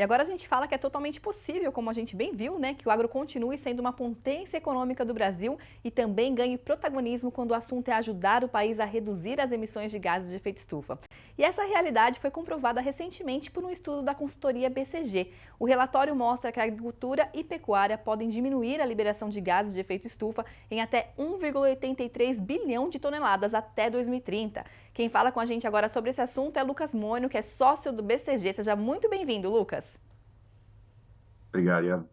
E agora a gente fala que é totalmente possível, como a gente bem viu, né, que o agro continue sendo uma potência econômica do Brasil e também ganhe protagonismo quando o assunto é ajudar o país a reduzir as emissões de gases de efeito estufa. E essa realidade foi comprovada recentemente por um estudo da consultoria BCG. O relatório mostra que a agricultura e pecuária podem diminuir a liberação de gases de efeito estufa em até 1,83 bilhão de toneladas até 2030. Quem fala com a gente agora sobre esse assunto é Lucas Mônio, que é sócio do BCG. Seja muito bem-vindo, Lucas. Obrigado, Ian.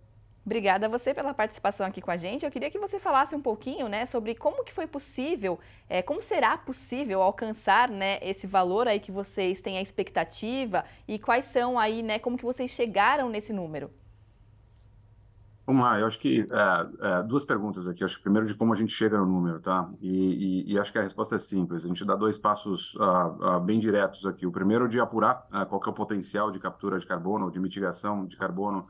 Obrigada a você pela participação aqui com a gente. Eu queria que você falasse um pouquinho, né, sobre como que foi possível, como será possível alcançar, né, esse valor aí que vocês têm a expectativa e quais são aí, né, como que vocês chegaram nesse número. Vamos lá, eu acho que duas perguntas aqui. Eu acho que primeiro de como a gente chega no número, tá? E acho que a resposta é simples. A gente dá dois passos bem diretos aqui. O primeiro de apurar qual que é o potencial de captura de carbono ou de mitigação de carbono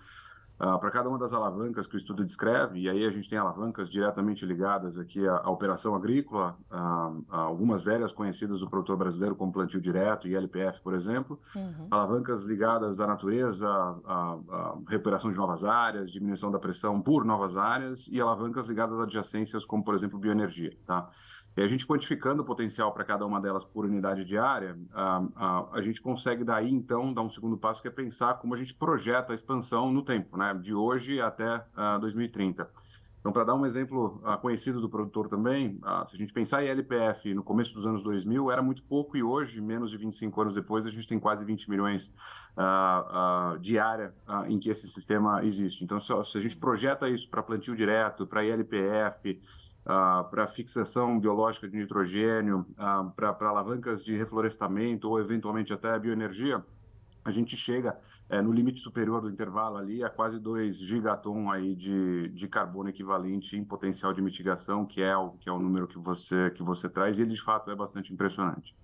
para cada uma das alavancas que o estudo descreve, e aí a gente tem alavancas diretamente ligadas aqui à operação agrícola, a algumas velhas conhecidas do produtor brasileiro, como plantio direto e LPF, por exemplo, alavancas ligadas à natureza, à recuperação de novas áreas, diminuição da pressão por novas áreas, e alavancas ligadas a adjacências, como, por exemplo, bioenergia, tá? E a gente quantificando o potencial para cada uma delas por unidade de área, a gente consegue daí, então, dar um segundo passo, que é pensar como a gente projeta a expansão no tempo, né? De hoje até 2030. Então, para dar um exemplo conhecido do produtor também, se a gente pensar em LPF no começo dos anos 2000, era muito pouco, e hoje, menos de 25 anos depois, a gente tem quase 20 milhões de área em que esse sistema existe. Então, se a gente projeta isso para plantio direto, para ILPF, para fixação biológica de nitrogênio, para alavancas de reflorestamento ou, eventualmente, até bioenergia, a gente chega no limite superior do intervalo ali a quase 2 gigaton aí de carbono equivalente em potencial de mitigação, que é o número que você traz, e ele, de fato, é bastante impressionante.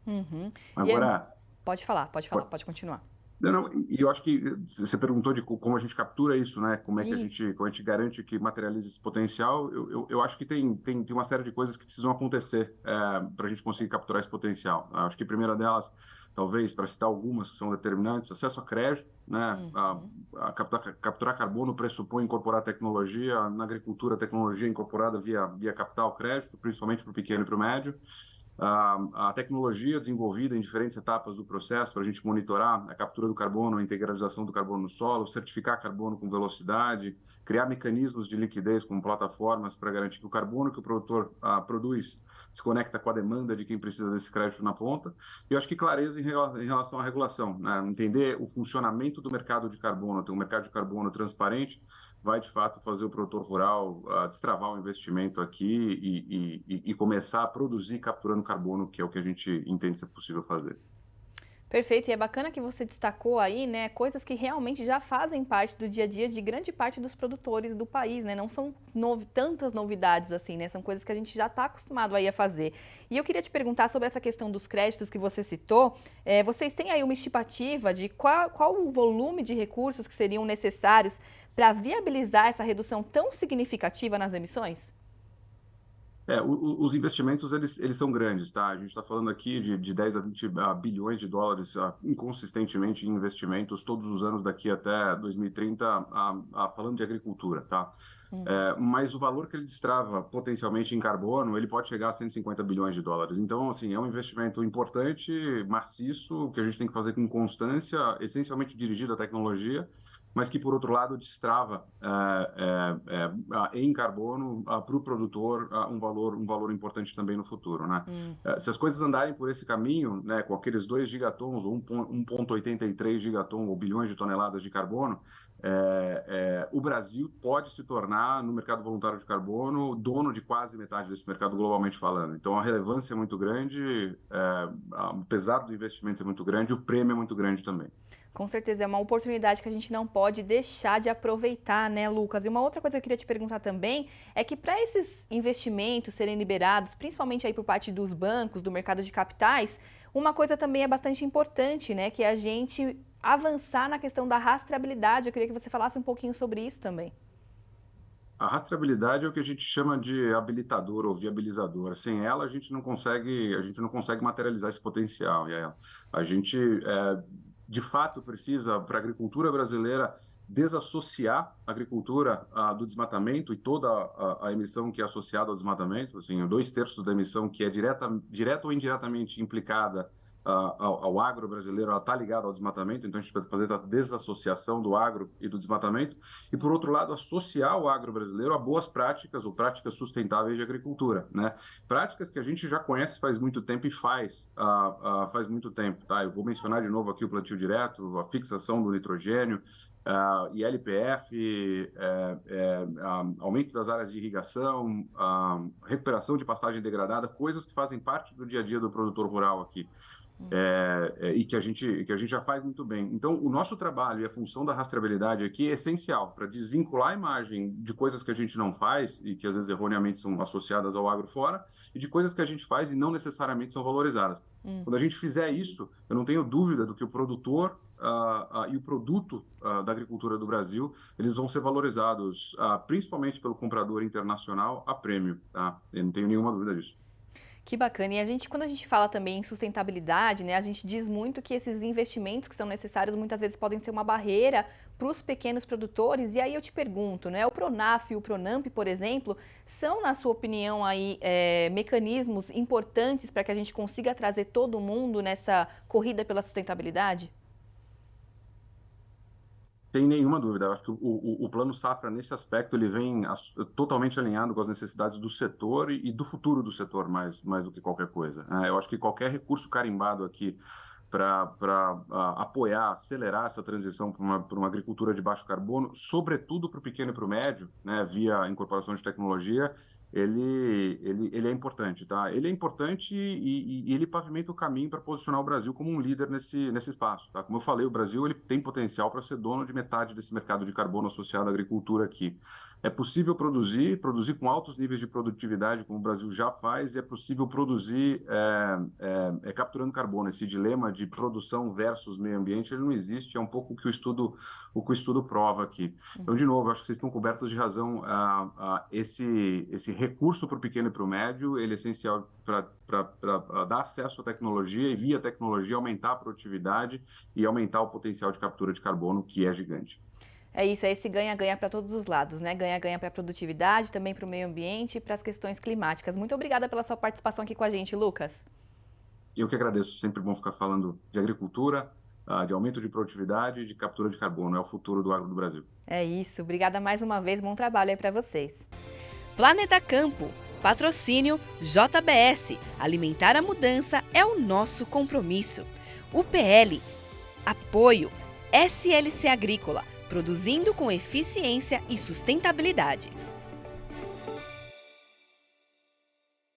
Uhum. E é, Agora, pode falar, pode continuar. não, não, e eu acho que você perguntou de como a gente captura isso, né? Como é que a Isso. gente, como a gente garante que materializa esse potencial. Eu acho que tem uma série de coisas que precisam acontecer para a gente conseguir capturar esse potencial. Acho que a primeira delas, talvez, para citar algumas que são determinantes, acesso a crédito, né? A capturar carbono pressupõe incorporar tecnologia. Na agricultura, tecnologia incorporada via capital crédito, principalmente para o pequeno e para o médio. A tecnologia desenvolvida em diferentes etapas do processo para a gente monitorar a captura do carbono, a integralização do carbono no solo, certificar carbono com velocidade, criar mecanismos de liquidez como plataformas para garantir que o carbono que o produtor produz se conecta com a demanda de quem precisa desse crédito na ponta. E eu acho que clareza em relação à regulação, né? Entender o funcionamento do mercado de carbono, ter um mercado de carbono transparente, vai de fato fazer o produtor rural destravar o investimento aqui e começar a produzir capturando carbono, que é o que a gente entende ser possível fazer. Perfeito, e é bacana que você destacou aí, né, coisas que realmente já fazem parte do dia a dia de grande parte dos produtores do país, né, não são tantas novidades assim, né, são coisas que a gente já está acostumado aí a fazer. E eu queria te perguntar sobre essa questão dos créditos que você citou, vocês têm aí uma estimativa de qual o volume de recursos que seriam necessários para viabilizar essa redução tão significativa nas emissões? Os investimentos, eles são grandes, tá? A gente está falando aqui de 10 a 20 bilhões de dólares inconsistentemente em investimentos todos os anos daqui até 2030, falando de agricultura, tá? Mas o valor que ele destrava potencialmente em carbono, ele pode chegar a 150 bilhões de dólares. Então, assim, é um investimento importante, maciço, que a gente tem que fazer com constância, essencialmente dirigido à tecnologia, mas que, por outro lado, destrava em carbono para o produtor um valor importante também no futuro, né? Se as coisas andarem por esse caminho, né, com aqueles 2 gigatons ou 1,83 gigaton ou bilhões de toneladas de carbono, o Brasil pode se tornar, no mercado voluntário de carbono, dono de quase metade desse mercado globalmente falando. Então, a relevância é muito grande, apesar do investimento ser muito grande, o prêmio é muito grande também. Com certeza, é uma oportunidade que a gente não pode deixar de aproveitar, né, Lucas? E uma outra coisa que eu queria te perguntar também é que para esses investimentos serem liberados, principalmente aí por parte dos bancos, do mercado de capitais, uma coisa também é bastante importante, né, que é a gente avançar na questão da rastreabilidade. Eu queria que você falasse um pouquinho sobre isso também. A rastreabilidade é o que a gente chama de habilitador ou viabilizador. Sem ela, a gente não consegue materializar esse potencial. A gente de fato precisa, para a agricultura brasileira, desassociar a agricultura do desmatamento e toda a emissão que é associada ao desmatamento, assim, 2/3 da emissão que é direta ou indiretamente implicada ao agro brasileiro, ela está ligada ao desmatamento, então a gente vai fazer a desassociação do agro e do desmatamento, e por outro lado, associar o agro brasileiro a boas práticas ou práticas sustentáveis de agricultura, né? Práticas que a gente já conhece faz muito tempo e faz muito tempo, tá? Eu vou mencionar de novo aqui o plantio direto, a fixação do nitrogênio, ILPF, aumento das áreas de irrigação, recuperação de pastagem degradada, coisas que fazem parte do dia a dia do produtor rural aqui. E que a gente já faz muito bem. Então, o nosso trabalho e a função da rastreabilidade aqui é essencial para desvincular a imagem de coisas que a gente não faz e que às vezes erroneamente são associadas ao agro fora, e de coisas que a gente faz e não necessariamente são valorizadas. Quando a gente fizer isso, eu não tenho dúvida do que o produtor e o produto da agricultura do Brasil, eles vão ser valorizados principalmente pelo comprador internacional a prêmio, tá? Eu não tenho nenhuma dúvida disso. Que bacana. E quando a gente fala também em sustentabilidade, né, a gente diz muito que esses investimentos que são necessários muitas vezes podem ser uma barreira para os pequenos produtores. E aí eu te pergunto, né, o Pronaf e o Pronamp, por exemplo, são, na sua opinião, aí, mecanismos importantes para que a gente consiga trazer todo mundo nessa corrida pela sustentabilidade? Sem nenhuma dúvida. Eu acho que o Plano Safra, nesse aspecto, ele vem totalmente alinhado com as necessidades do setor e do futuro do setor, mais do que qualquer coisa. Eu acho que qualquer recurso carimbado aqui para apoiar, acelerar essa transição para uma agricultura de baixo carbono, sobretudo para o pequeno e para o médio, né, via incorporação de tecnologia, ele é importante, tá? Ele é importante e ele pavimenta o caminho para posicionar o Brasil como um líder nesse espaço, tá? Como eu falei, o Brasil ele tem potencial para ser dono de metade desse mercado de carbono associado à agricultura aqui. É possível produzir com altos níveis de produtividade, como o Brasil já faz, e é possível produzir capturando carbono. Esse dilema de produção versus meio ambiente, ele não existe, é um pouco o que o estudo prova aqui. Então, de novo, acho que vocês estão cobertos de razão. Esse recurso para o pequeno e para o médio, ele é essencial para dar acesso à tecnologia e, via tecnologia, aumentar a produtividade e aumentar o potencial de captura de carbono, que é gigante. É isso, é esse ganha-ganha para todos os lados, né? Ganha-ganha para a produtividade, também para o meio ambiente e para as questões climáticas. Muito obrigada pela sua participação aqui com a gente, Lucas. Eu que agradeço, sempre bom ficar falando de agricultura, de aumento de produtividade e de captura de carbono. É o futuro do agro do Brasil. É isso, obrigada mais uma vez, bom trabalho aí para vocês. Planeta Campo, patrocínio JBS, alimentar a mudança é o nosso compromisso. UPL, apoio SLC Agrícola, produzindo com eficiência e sustentabilidade.